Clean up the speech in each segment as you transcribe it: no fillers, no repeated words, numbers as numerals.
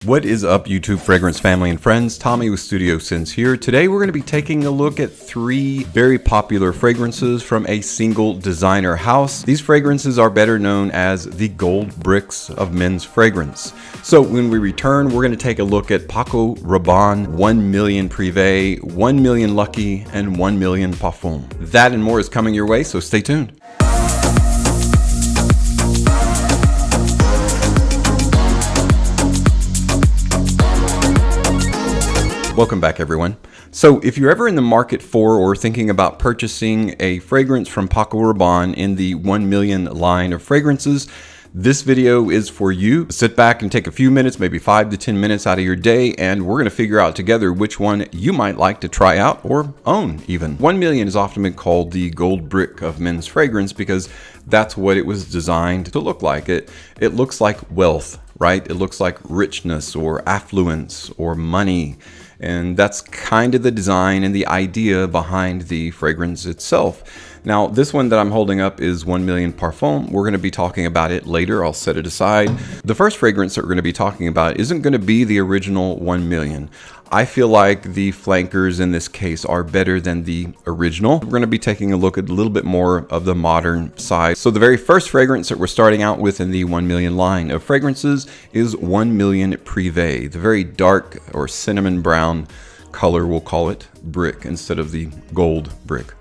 What is up, YouTube fragrance family and friends? Tommy with Studio Sense here. Today we're going to be taking a look at three very popular fragrances from a single designer house. These fragrances are better known as the gold bricks of men's fragrance. So when we return, we're going to take a look at Paco Rabanne, 1 Million Prive, 1 Million Lucky, and 1 Million Parfum. That and more is coming your way, so stay tuned. Welcome back, everyone. So if you're ever in the market for or thinking about purchasing a fragrance from Paco Rabanne in the 1 Million line of fragrances, this video is for you. Sit back and take a few minutes, maybe 5 to 10 minutes out of your day, and we're going to figure out together which one you might like to try out or own even. 1 Million has often been called the gold brick of men's fragrance because that's what it was designed to look like. It looks like wealth, right? It looks like richness or affluence or money. And that's kind of the design and the idea behind the fragrance itself. Now, this one that I'm holding up is 1 Million Parfum. We're going to be talking about it later. I'll set it aside. The first fragrance that we're going to be talking about isn't going to be the original 1 Million. I feel like the flankers in this case are better than the original. We're going to be taking a look at a little bit more of the modern side. So the very first fragrance that we're starting out with in the 1 Million line of fragrances is 1 Million Prive, the very dark or cinnamon brown color, we'll call it, brick instead of the gold brick.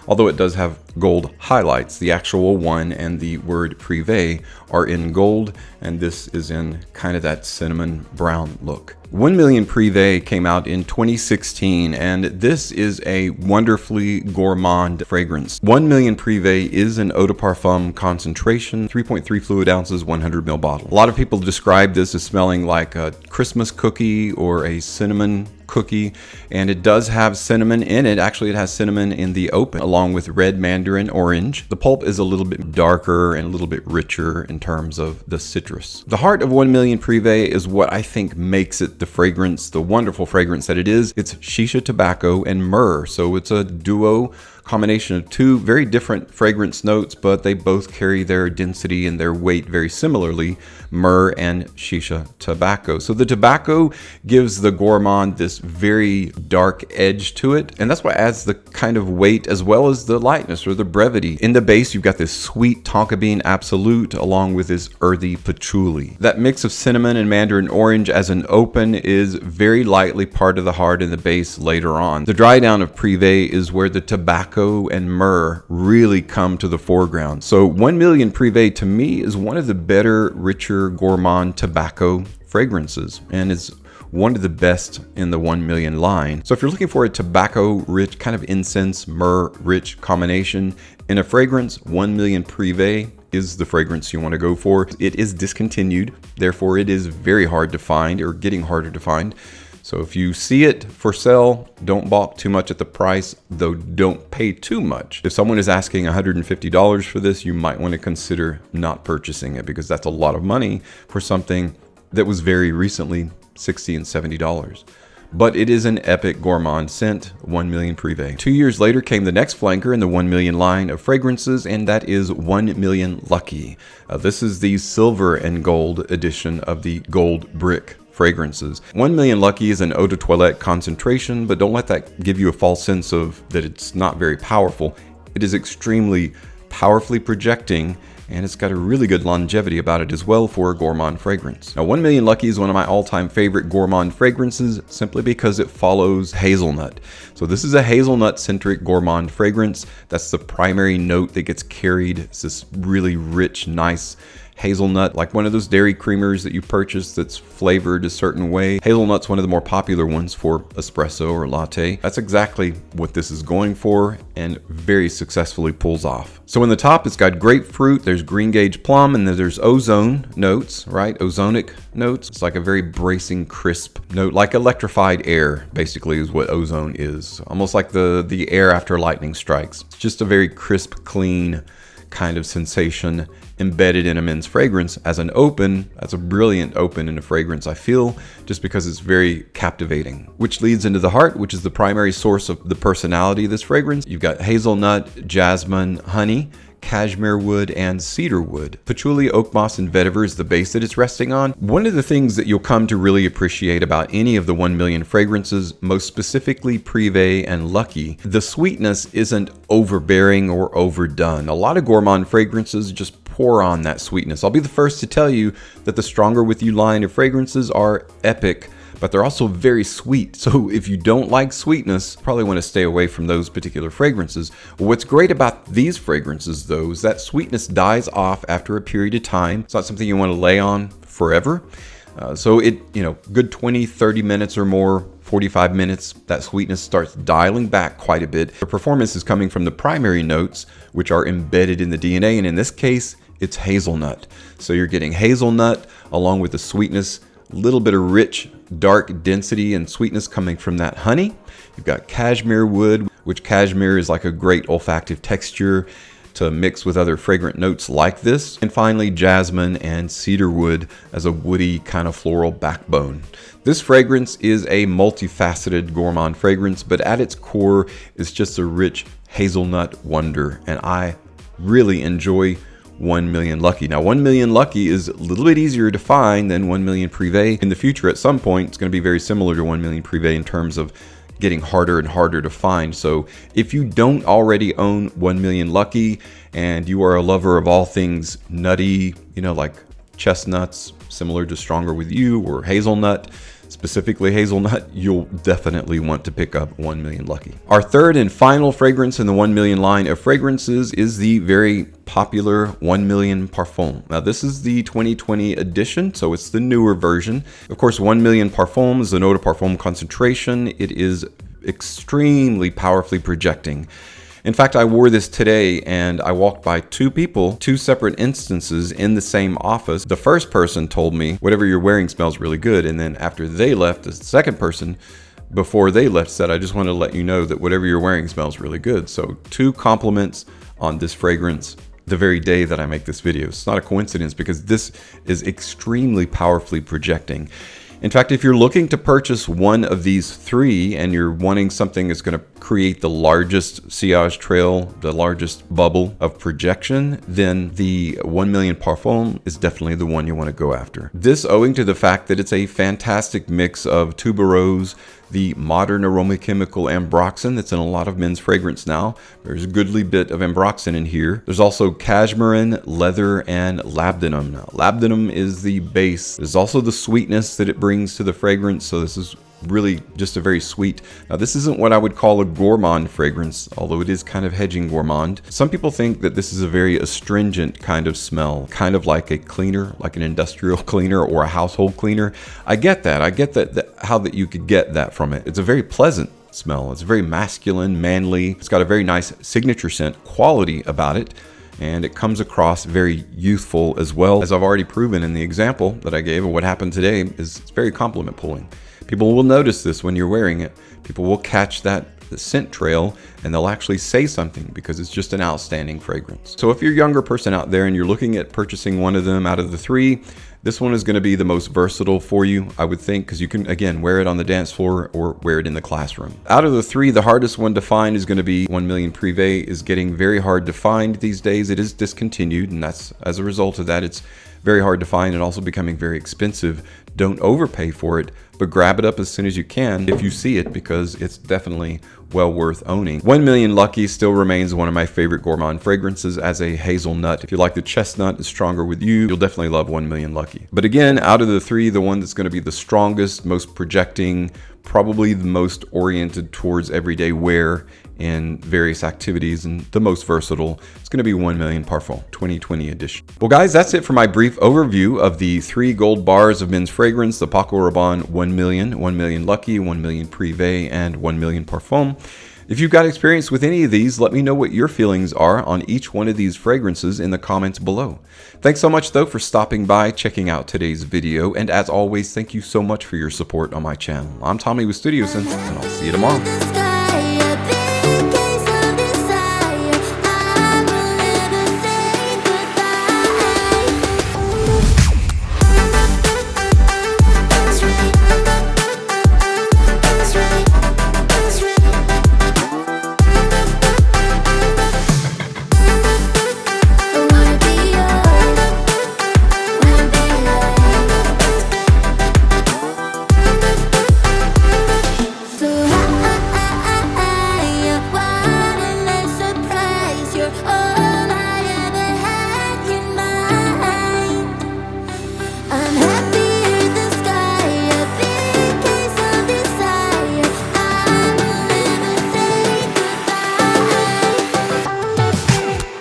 Although it does have gold highlights, the actual 1 and the word Prive are in gold, and this is in kind of that cinnamon brown look. 1 Million Prive came out in 2016, and this is a wonderfully gourmand fragrance. 1 Million Prive is an eau de parfum concentration, 3.3 fluid ounces, 100 ml bottle. A lot of people describe this as smelling like a Christmas cookie or a cinnamon cookie, and it does have cinnamon in it. Actually, it has cinnamon in the open along with red mandarin orange. The pulp is a little bit darker and a little bit richer in terms of the citrus. The heart of 1 Million Prive is what I think makes it the fragrance, the wonderful fragrance that it is. It's shisha tobacco and myrrh, so it's a duo combination of two very different fragrance notes, but they both carry their density and their weight very similarly, myrrh and shisha tobacco. So the tobacco gives the gourmand this very dark edge to it, and that's what adds the kind of weight as well as the lightness or the brevity. In the base, you've got this sweet tonka bean absolute along with this earthy patchouli. That mix of cinnamon and mandarin orange as an open is very lightly part of the heart in the base later on. The dry down of Prive is where the tobacco and myrrh really come to the foreground. So 1 Million Prive to me is one of the better, richer, gourmand tobacco fragrances, and is one of the best in the 1 Million line. So if you're looking for a tobacco-rich, kind of incense, myrrh-rich combination in a fragrance, 1 Million Prive is the fragrance you want to go for. It is discontinued, therefore it is very hard to find, or getting harder to find. So if you see it for sale, don't balk too much at the price, though don't pay too much. If someone is asking $150 for this, you might want to consider not purchasing it, because that's a lot of money for something that was very recently $60 and $70. But it is an epic gourmand scent, 1 Million Prive. 2 years later came the next flanker in the 1 Million line of fragrances, and that is 1 Million Lucky. This is the silver and gold edition of the gold brick fragrances. 1 Million Lucky is an eau de toilette concentration, but don't let that give you a false sense of that it's not very powerful. It is extremely powerfully projecting, and it's got a really good longevity about it as well for a gourmand fragrance. Now, 1 Million Lucky is one of my all-time favorite gourmand fragrances simply because it follows hazelnut. So this is a hazelnut-centric gourmand fragrance. That's the primary note that gets carried. It's this really rich, nice hazelnut, like one of those dairy creamers that you purchase that's flavored a certain way. Hazelnut's one of the more popular ones for espresso or latte. That's exactly what this is going for, and very successfully pulls off. So in the top, it's got grapefruit, there's green gauge plum, and then there's ozone notes, right? Ozonic notes. It's like a very bracing, crisp note, like electrified air, basically, is what ozone is. Almost like the air after lightning strikes. It's just a very crisp, clean kind of sensation embedded in a men's fragrance as an open. That's a brilliant open in a fragrance, I feel, just because it's very captivating. Which leads into the heart, which is the primary source of the personality of this fragrance. You've got hazelnut, jasmine, honey, cashmere wood, and cedar wood. Patchouli, oak moss, and vetiver is the base that it's resting on. One of the things that you'll come to really appreciate about any of the 1 million fragrances, most specifically Prive and Lucky, the sweetness isn't overbearing or overdone. A lot of gourmand fragrances just pour on that sweetness. I'll be the first to tell you that the Stronger With You line of fragrances are epic, but they're also very sweet. So if you don't like sweetness, probably want to stay away from those particular fragrances. What's great about these fragrances though is that sweetness dies off after a period of time. It's not something you want to lay on forever. So it, good 20, 30 minutes or more, 45 minutes, that sweetness starts dialing back quite a bit. The performance is coming from the primary notes, which are embedded in the DNA, and in this case, it's hazelnut. So you're getting hazelnut along with the sweetness, a little bit of rich, dark density and sweetness coming from that honey. You've got cashmere wood, which cashmere is like a great olfactive texture to mix with other fragrant notes like this. And finally, jasmine and cedar wood as a woody kind of floral backbone. This fragrance is a multifaceted gourmand fragrance, but at its core is just a rich hazelnut wonder. And I really enjoy 1 million Lucky. Now, 1 million Lucky is a little bit easier to find than 1 million Prive. In the future, at some point, it's going to be very similar to 1 million Prive in terms of getting harder and harder to find. So if you don't already own 1 million Lucky and you are a lover of all things nutty, like chestnuts, similar to Stronger With You, or hazelnut, specifically hazelnut, you'll definitely want to pick up 1 million Lucky. Our third and final fragrance in the 1 million line of fragrances is the very popular 1 million Parfum. Now this is the 2020 edition, so it's the newer version. Of course, 1 million Parfum is an eau de parfum concentration. It is extremely powerfully projecting. In fact, I wore this today and I walked by two people, two separate instances in the same office. The first person told me, whatever you're wearing smells really good. And then after they left, the second person, before they left, said, I just want to let you know that whatever you're wearing smells really good. So 2 compliments on this fragrance the very day that I make this video. It's not a coincidence because this is extremely powerfully projecting. In fact, if you're looking to purchase one of these 3 and you're wanting something that's going to create the largest sillage trail, the largest bubble of projection, then the 1 million Parfum is definitely the one you want to go after. This owing to the fact that it's a fantastic mix of tuberose, the modern aromachemical ambroxan that's in a lot of men's fragrance now. There's a goodly bit of ambroxan in here. There's also cashmere, leather, and labdanum. Now, labdanum is the base. There's also the sweetness that it brings to the fragrance, so this is really just a very sweet. Now, this isn't what I would call a gourmand fragrance, although it is kind of hedging gourmand. Some people think that this is a very astringent kind of smell, kind of like a cleaner, like an industrial cleaner or a household cleaner. I get that. I get how that you could get that from it. It's a very pleasant smell. It's very masculine, manly. It's got a very nice signature scent quality about it. And it comes across very youthful as well. As I've already proven in the example that I gave of what happened today, is it's very compliment pulling. People will notice this when you're wearing it. People will catch the scent trail and they'll actually say something because it's just an outstanding fragrance. So if you're a younger person out there and you're looking at purchasing one of them out of the 3, this one is going to be the most versatile for you, I would think, because you can, again, wear it on the dance floor or wear it in the classroom. Out of the 3, the hardest one to find is going to be 1 million Prive. Is getting very hard to find these days. It is discontinued, and that's as a result of that, it's very hard to find and also becoming very expensive. Don't overpay for it, but grab it up as soon as you can if you see it, because it's definitely well worth owning. 1 million Lucky still remains one of my favorite gourmand fragrances as a hazelnut. If you like the chestnut, is Stronger With You, you'll definitely love 1 million Lucky. But again, out of the 3, the one that's going to be the strongest, most projecting, probably the most oriented towards everyday wear in various activities and the most versatile, it's going to be 1 million Parfum 2020 edition. Well guys, that's it for my brief overview of the 3 gold bars of men's fragrance, the Paco Rabanne 1 million, 1 million Lucky, 1 million Prive, and 1 million Parfum. If you've got experience with any of these, let me know what your feelings are on each one of these fragrances in the comments below. Thanks so much though for stopping by, checking out today's video, and as always, thank you so much for your support on my channel. I'm Tommy with Studio Sense, and I'll see you tomorrow.